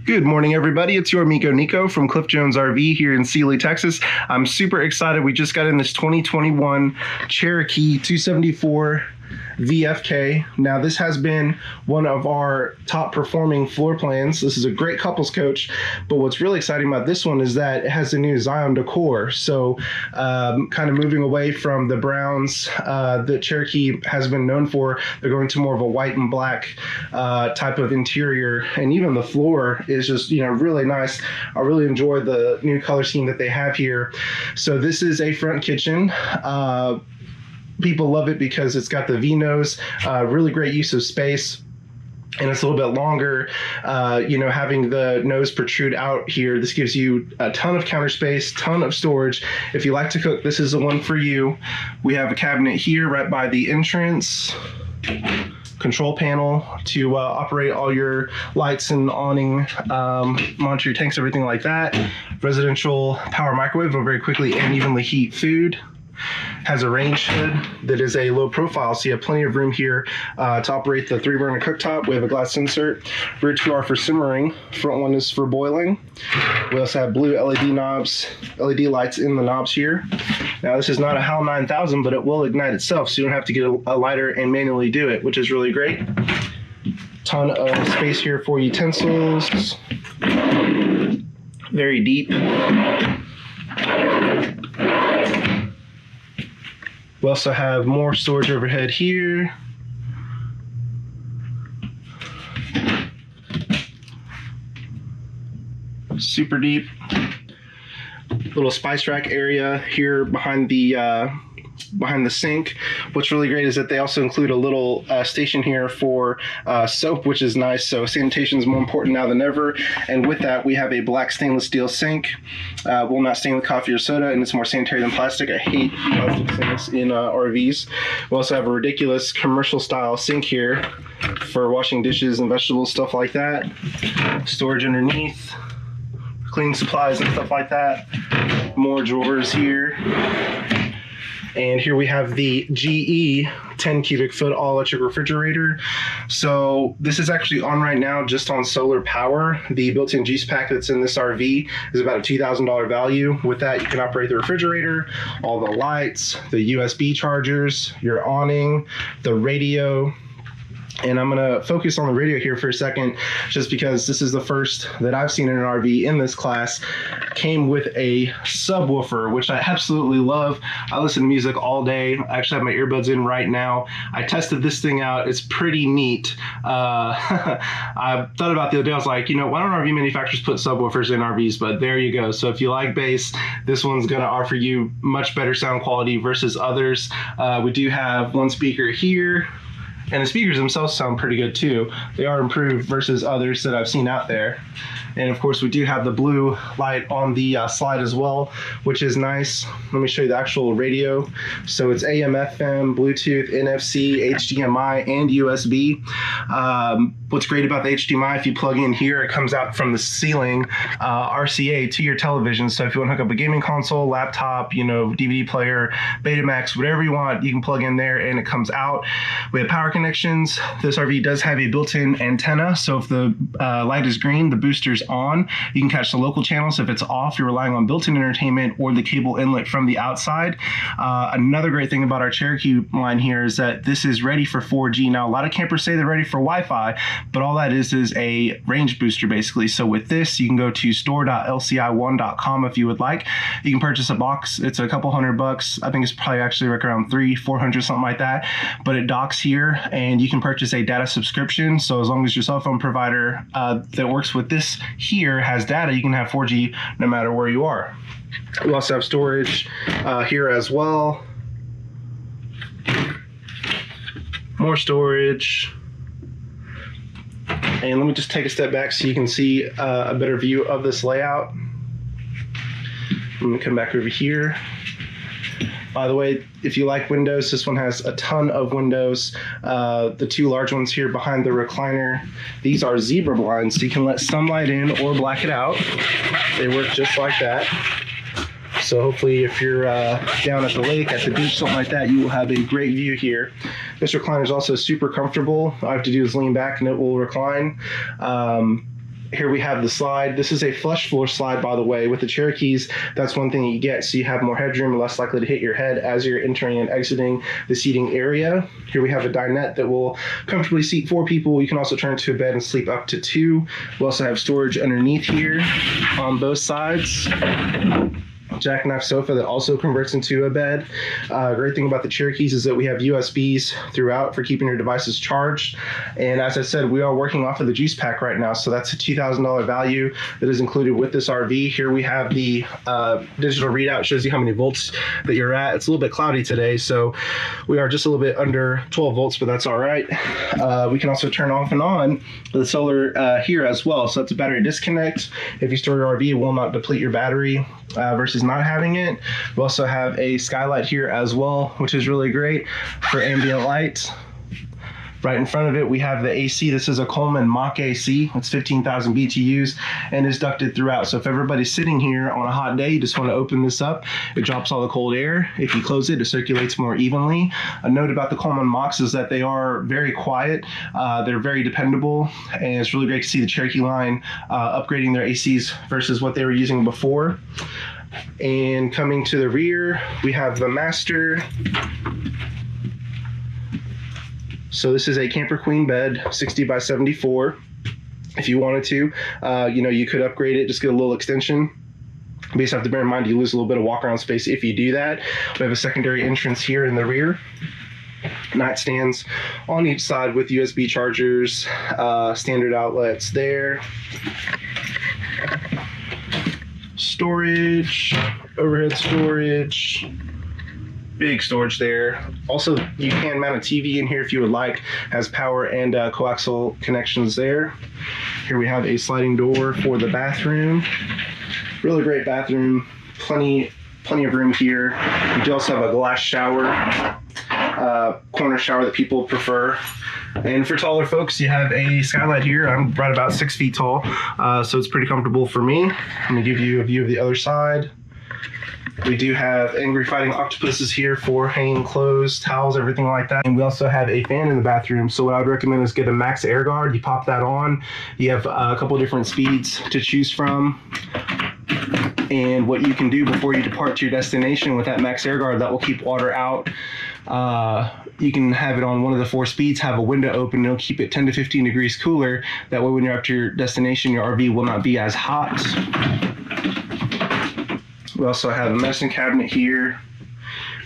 Good morning, everybody. It's your amigo Nico from Cliff Jones RV here in Sealy, Texas. I'm super excited. We just got in this 2021 Cherokee 274VFK. Now, this has been one of our top performing floor plans. This is a great couples coach, but what's really exciting about this one is that it has the new Zion decor. So kind of moving away from the browns that Cherokee has been known for, they're going to more of a white and black type of interior, and even the floor is just, really nice. I really enjoy the new color scheme that they have here. So this is a front kitchen. People love it because it's got the V-nose, really great use of space. And it's a little bit longer, having the nose protrude out here. This gives you a ton of counter space, ton of storage. If you like to cook, this is the one for you. We have a cabinet here right by the entrance. Control panel to operate all your lights and awning, monitor your tanks, everything like that. Residential power microwave will very quickly and evenly heat food. Has a range hood that is a low profile, so you have plenty of room here to operate the 3-burner cooktop. We have a glass insert. Rear two are for simmering. Front one is for boiling. We also have blue LED knobs, LED lights in the knobs here. Now, this is not a HAL 9000, but it will ignite itself, so you don't have to get a lighter and manually do it, which is really great. Ton of space here for utensils. Very deep. We also have more storage overhead here. Super deep. Little spice rack area here behind the sink. What's really great is that they also include a little station here for soap, which is nice. So sanitation is more important now than ever. And with that, we have a black stainless steel sink. Will not stain with coffee or soda, and it's more sanitary than plastic. I hate plastic sinks in RVs. We also have a ridiculous commercial style sink here for washing dishes and vegetables, stuff like that. Storage underneath, cleaning supplies and stuff like that. More drawers here. And here we have the GE 10 cubic foot all electric refrigerator. So this is actually on right now just on solar power. The built-in juice pack that's in this RV is about a $2,000 value. With that, you can operate the refrigerator, all the lights, the USB chargers, your awning, the radio. And I'm going to focus on the radio here for a second, just because this is the first that I've seen in an RV in this class. Came with a subwoofer, which I absolutely love. I listen to music all day. I actually have my earbuds in right now. I tested this thing out. It's pretty neat. I thought about the other day, I was like, why don't RV manufacturers put subwoofers in RVs? But there you go. So if you like bass, this one's going to offer you much better sound quality versus others. We do have one speaker here. And the speakers themselves sound pretty good too. They are improved versus others that I've seen out there. And of course, we do have the blue light on the slide as well, which is nice. Let me show you the actual radio. So it's AM, FM, Bluetooth, NFC, HDMI, and USB. What's great about the HDMI, if you plug in here, it comes out from the ceiling, RCA to your television. So if you want to hook up a gaming console, laptop, DVD player, Betamax, whatever you want, you can plug in there and it comes out. We have power connections. This RV does have a built-in antenna. So if the light is green, the booster's on. You can catch the local channels. If it's off, you're relying on built-in entertainment or the cable inlet from the outside. Another great thing about our Cherokee line here is that this is ready for 4G. Now, a lot of campers say they're ready for Wi-Fi, but all that is a range booster, basically. So with this, you can go to store.lci1.com if you would like. You can purchase a box. It's a couple $100. I think it's probably actually like around $300-400, something like that. But it docks here, and you can purchase a data subscription. So as long as your cell phone provider that works with this here has data, you can have 4G no matter where you are. We also have storage here as well. More storage. And let me just take a step back so you can see a better view of this layout. I'm going to come back over here. By the way, if you like windows, this one has a ton of windows. The two large ones here behind the recliner, these are zebra blinds, so you can let sunlight in or black it out. They work just like that. So hopefully if you're down at the lake, at the beach, something like that, you will have a great view here. This recliner is also super comfortable. All I have to do is lean back and it will recline. Here we have the slide. This is a flush floor slide, by the way. With the Cherokees, that's one thing that you get, so you have more headroom and less likely to hit your head as you're entering and exiting the seating area. Here we have a dinette that will comfortably seat 4 people. You can also turn to a bed and sleep up to 2. We also have storage underneath here on both sides. Jackknife sofa that also converts into a bed. Great thing about the Cherokees is that we have USBs throughout for keeping your devices charged. And as I said, we are working off of the juice pack right now, so that's a $2,000 value that is included with this RV. Here we have the digital readout, shows you how many volts that you're at. It's a little bit cloudy today, so we are just a little bit under 12 volts, but that's all right. We can also turn off and on the solar here as well, so that's a battery disconnect. If you store your RV, it will not deplete your battery versus not having it. We also have a skylight here as well, which is really great for ambient light. Right in front of it, we have the AC. This is a Coleman Mach AC. It's 15,000 BTUs and is ducted throughout. So if everybody's sitting here on a hot day, you just want to open this up. It drops all the cold air. If you close it, it circulates more evenly. A note about the Coleman Machs is that they are very quiet. They're very dependable, and it's really great to see the Cherokee line upgrading their ACs versus what they were using before. And coming to the rear, we have the master. So this is a Camper Queen bed, 60 by 74. If you wanted to, you could upgrade it, just get a little extension. But you just have to bear in mind you lose a little bit of walk around space if you do that. We have a secondary entrance here in the rear. Nightstands on each side with USB chargers, standard outlets there. Storage, overhead storage. Big storage there. Also, you can mount a TV in here if you would like. Has power and coaxial connections there. Here we have a sliding door for the bathroom. Really great bathroom. Plenty of room here. You do also have a glass shower, corner shower that people prefer. And for taller folks, you have a skylight here. I'm right about 6 feet tall, so it's pretty comfortable for me. Let me give you a view of the other side. We do have angry fighting octopuses here for hanging clothes, towels, everything like that. And we also have a fan in the bathroom. So what I would recommend is get a max air guard. You pop that on. You have a couple different speeds to choose from. And what you can do before you depart to your destination with that max air guard that will keep water out. You can have it on one of the 4 speeds, have a window open, it'll keep it 10 to 15 degrees cooler. That way when you're up to your destination, your RV will not be as hot. We also have a medicine cabinet here,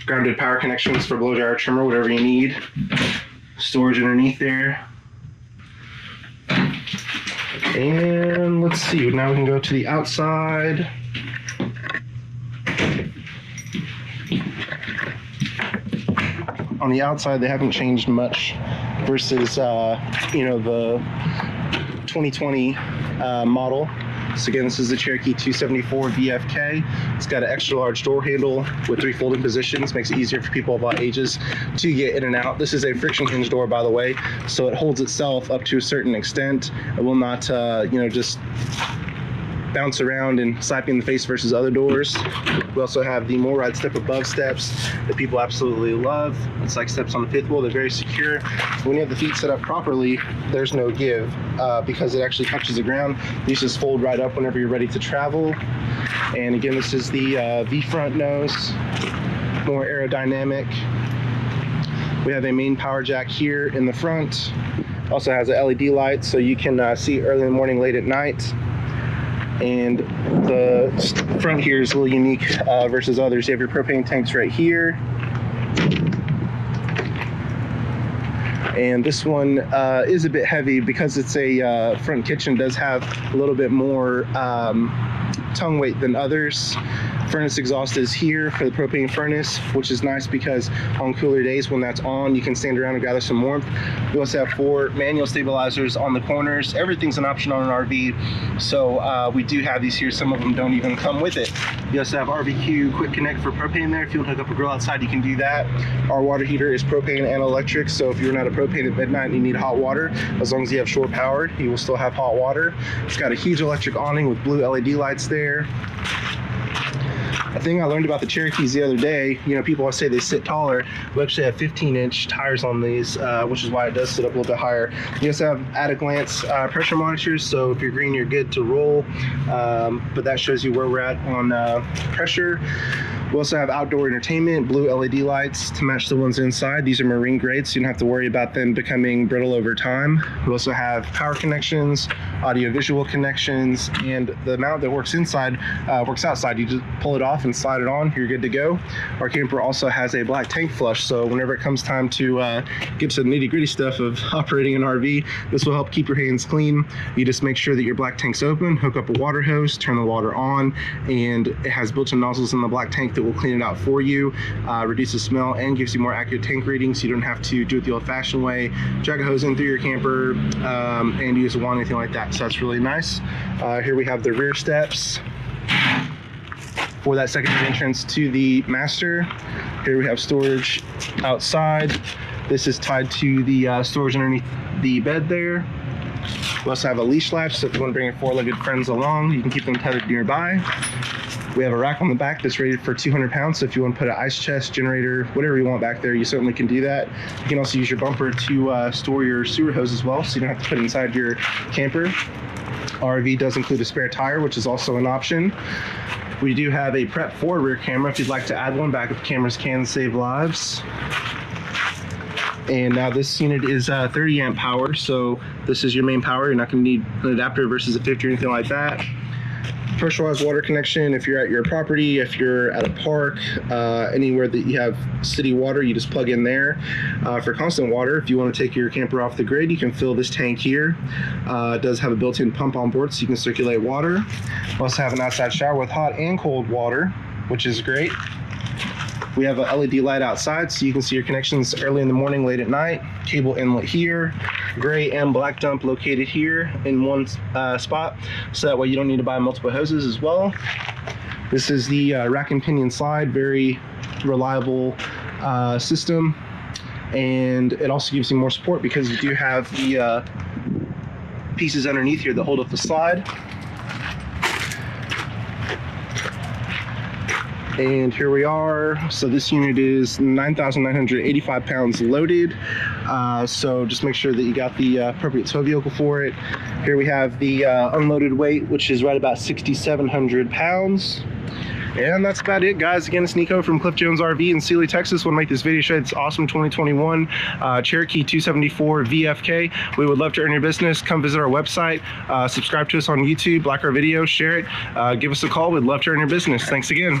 grounded power connections for blow dryer, trimmer, whatever you need. Storage underneath there. And let's see, now we can go to the outside. On the outside, they haven't changed much versus, the 2020 model. So again, this is the Cherokee 274VFK. It's got an extra large door handle with 3 folding positions. Makes it easier for people of all ages to get in and out. This is a friction hinge door, by the way, so it holds itself up to a certain extent. It will not, just bounce around and slap you in the face versus other doors. We also have the more ride step above steps that people absolutely love. It's like steps on the 5th wheel. They're very secure. When you have the feet set up properly, there's no give because it actually touches the ground. These just fold right up whenever you're ready to travel. And again, this is the V-front nose, more aerodynamic. We have a main power jack here in the front. Also has a LED light so you can see early in the morning, late at night. And the front here is a little unique versus others. You have your propane tanks right here. And this one is a bit heavy because it's a front kitchen, does have a little bit more tongue weight than others. Furnace exhaust is here for the propane furnace, which is nice because on cooler days when that's on, you can stand around and gather some warmth. We also have 4 manual stabilizers on the corners. Everything's an option on an RV, so we do have these here. Some of them don't even come with it. You also have RVQ quick connect for propane there. If you want to hook up a grill outside, you can do that. Our water heater is propane and electric, so if you're not a propane at midnight and you need hot water, as long as you have shore powered, you will still have hot water. It's got a huge electric awning with blue LED lights there. A thing I learned about the Cherokees the other day, you know, people always say they sit taller. We actually have 15-inch tires on these, which is why it does sit up a little bit higher. You also have at-a-glance pressure monitors, so if you're green, you're good to roll. But that shows you where we're at on pressure. We also have outdoor entertainment, blue LED lights to match the ones inside. These are marine grade, so you don't have to worry about them becoming brittle over time. We also have power connections, audio visual connections, and the mount that works inside works outside. You just pull it off and slide it on, you're good to go. Our camper also has a black tank flush, so whenever it comes time to get to the nitty-gritty stuff of operating an RV, this will help keep your hands clean. You just make sure that your black tank's open, hook up a water hose, turn the water on, and it has built-in nozzles in the black tank that will clean it out for you, reduces smell, and gives you more accurate tank readings. So you don't have to do it the old-fashioned way, drag a hose in through your camper and use a wand, anything like that. So that's really nice. Here we have the rear steps for that secondary entrance to the master. Here we have storage outside. This is tied to the storage underneath the bed there. We also have a leash latch, so if you want to bring your four-legged friends along, you can keep them tethered nearby. We have a rack on the back that's rated for 200 pounds, so if you want to put an ice chest, generator, whatever you want back there, you certainly can do that. You can also use your bumper to store your sewer hose as well, so you don't have to put it inside your camper. RV does include a spare tire, which is also an option. We do have a Prep 4 rear camera if you'd like to add one. Backup cameras can save lives. And now this unit is 30 amp power, so this is your main power. You're not going to need an adapter versus a 50 or anything like that. Pressurized water connection if you're at your property, if you're at a park, anywhere that you have city water, you just plug in there. For constant water, if you want to take your camper off the grid, you can fill this tank here. It does have a built-in pump on board, so you can circulate water. We also have an outside shower with hot and cold water, which is great. We have a LED light outside, so you can see your connections early in the morning, late at night. Cable inlet here, gray and black dump located here in one spot, so that way you don't need to buy multiple hoses as well. This is the rack and pinion slide, very reliable system, and it also gives you more support because you do have the pieces underneath here that hold up the slide. And here we are. So this unit is 9,985 pounds loaded. So just make sure that you got the appropriate tow vehicle for it. Here we have the unloaded weight, which is right about 6,700 pounds. And that's about it, guys. Again, it's Nico from Cliff Jones RV in Sealy, Texas. Want to make this video show this awesome 2021 Cherokee 274VFK. We would love to earn your business. Come visit our website. Subscribe to us on YouTube, like our video, share it. Give us a call. We'd love to earn your business. Thanks again.